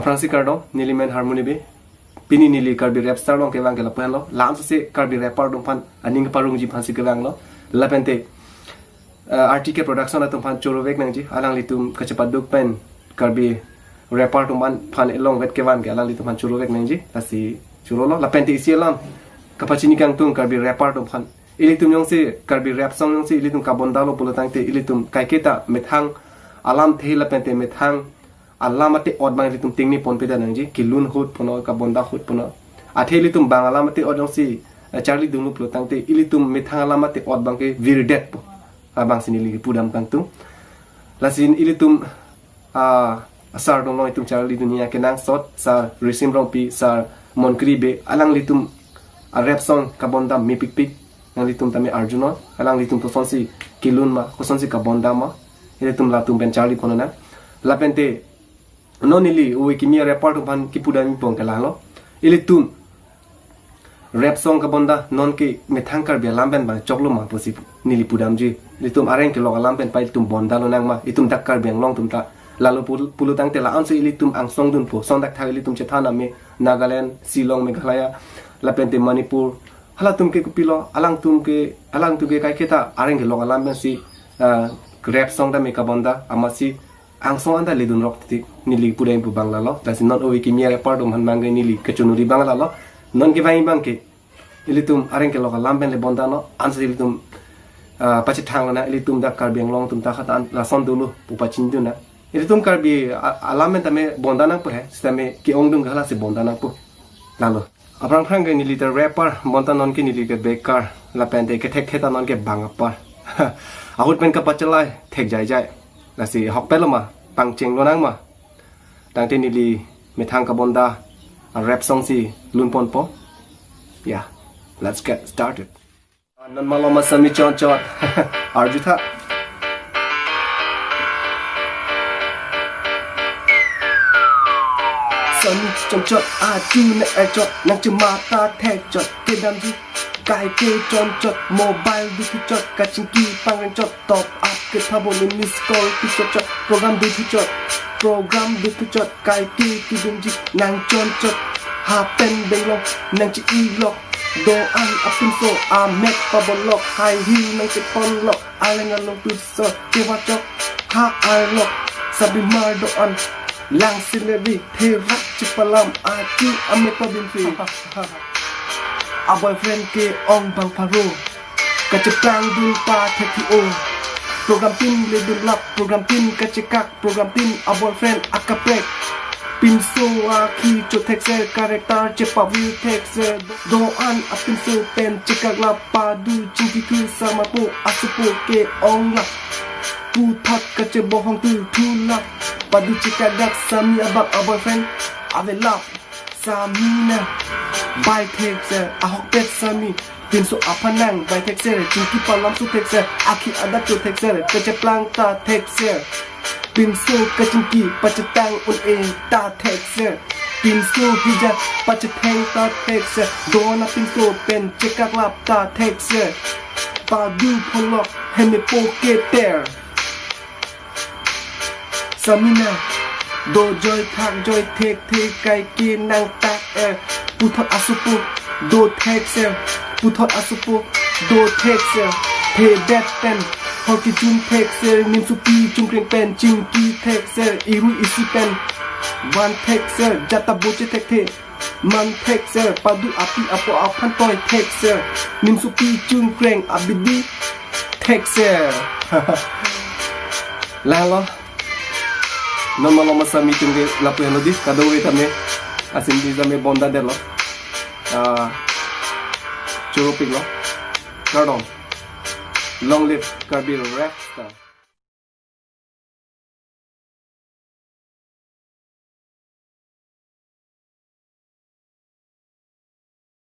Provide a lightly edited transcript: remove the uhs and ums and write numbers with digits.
aprang si kardo nili men harmony be pini nili Karbi Rap Star long kewang ke lapen lo lam se Karbi rapper dong pan aning parung ji phan si kewang lo lapen te RTK production atum phan chorovek nangji alang litum kacepat pen Karbi rapper dong pan phan elong vet kewang ke alang litum phan chorovek nangji lasi churolo lapen te isielam kapachini kangton Karbi rapper dong pan ilitum yong se Karbi rap song yong se ilitum kabondalo pulatang te ilitum kaiketa methang alam the lapen te methang alamate od bang litum tingni pon peda nangji kilun hut pono kabonda hut pono atheli tum bang alamate od si charli dunu plotang te ilitum methang alamate od bang ke virdet po abang sinili pudam kangtung lasin ilitum asar dong itum charli dunia kenang sot sa resim rompi sa monkribe alang litum rap song kabonda mi pik pik nang litum tame arjuna alang litum ponsi kilun ma kosonsi kabonda ma ilitum latum ben charli pono na lapente nonili Ove Kimi rapper tumphan kipudami pong kalalo ilitum rap song kabonda non ke methang Karbi lamben bang choklo ma posi nili pudamji litum areng ke lok lamben pai tum bonda lo nang ma itum dak Karbi long tum ta lalu pulutang te la anse ilitum ang song dun po song dak thai ilitum chethana me Nagaland Shillong Meghalaya lapente Manipur hala tum ke kupilo alang tum ke kai keta areng ke lok lamben si rap song da me kabonda amasi ang song anda lidun rock titik nili pudai pu bangla lo tasi non Ove Kimi rapper dom han mangai nili kechunuri bangla lo non ke vai bangke ilitum areng ke lokal lamben le bonda no ansa ilitum pacit thang na ilitum da Karbi long tum ta khata la son dulu pu pacin du na ilitum Karbi alamen tame bonda nang pu he stame ki ong dung gala se bonda nang pu lalo aprang prang ke nili ta rapper bonda non ke nili ke bekar la pente ke thek theta non ke bangapar ahut pen ka pachalai thek jai jai nasi hok pelama pang cheng lo nang ma tang te nili methang kabonda rap song si lun pon po yeah let's get started nan maloma sami chon chon arjutha sami chon chon aju na chon nang chmata thek chon ke dam ji kai ke chon chon mobile du chon kachinki pang chon top up ke thabo ni miss call ki chon program du chon kai ke ti dum ji nang chon chon ha pen belo nang chi i lok do an apin so a met pabolok hai hi nang chi pon lok aling along tu so ke wa chok ha ai lok sabi mar do an lang sinebi the rak chi palam a chi ame pabin fi a boyfriend ke ong bang paro kacheplang dun pa theki o program pin le dun lap program pin kachekak program pin a boyfriend akaprek pin so a ki cho thekse character chepa view thekse do an apin so pen chekak lap pa du chingki ku sama po asupo ke ong lap pu thak kache bohong tu thu lap pa du chekak dak sami abak a boyfriend ave lap samina by thekse a hok pet sami pin so apanang by thekse chingki palam su thekse akhi adak cho thekse kache plang ta thekse pin so kachingki pachatang un e ta thekse pin so hija pachatang ta thekse dona pin so pen chekak lap ta thekse pa du pholok heme poke ter samina do joy thak joy thek thek kai ki nang tak puthot asupu do thekse puthot asupu do thekse the that pen hoki jun thekse nim supi chung kreng pen ching ki thekse iru isi pen one thekse jata boche thekte man thekse padu api apo apan toy thekse nim supi chung kreng abidi thekse lalo nomalo masami tunge lapu helodi kadowe tame asim di tame bonda delo churupik lo kardon long live Karbi Rap Star.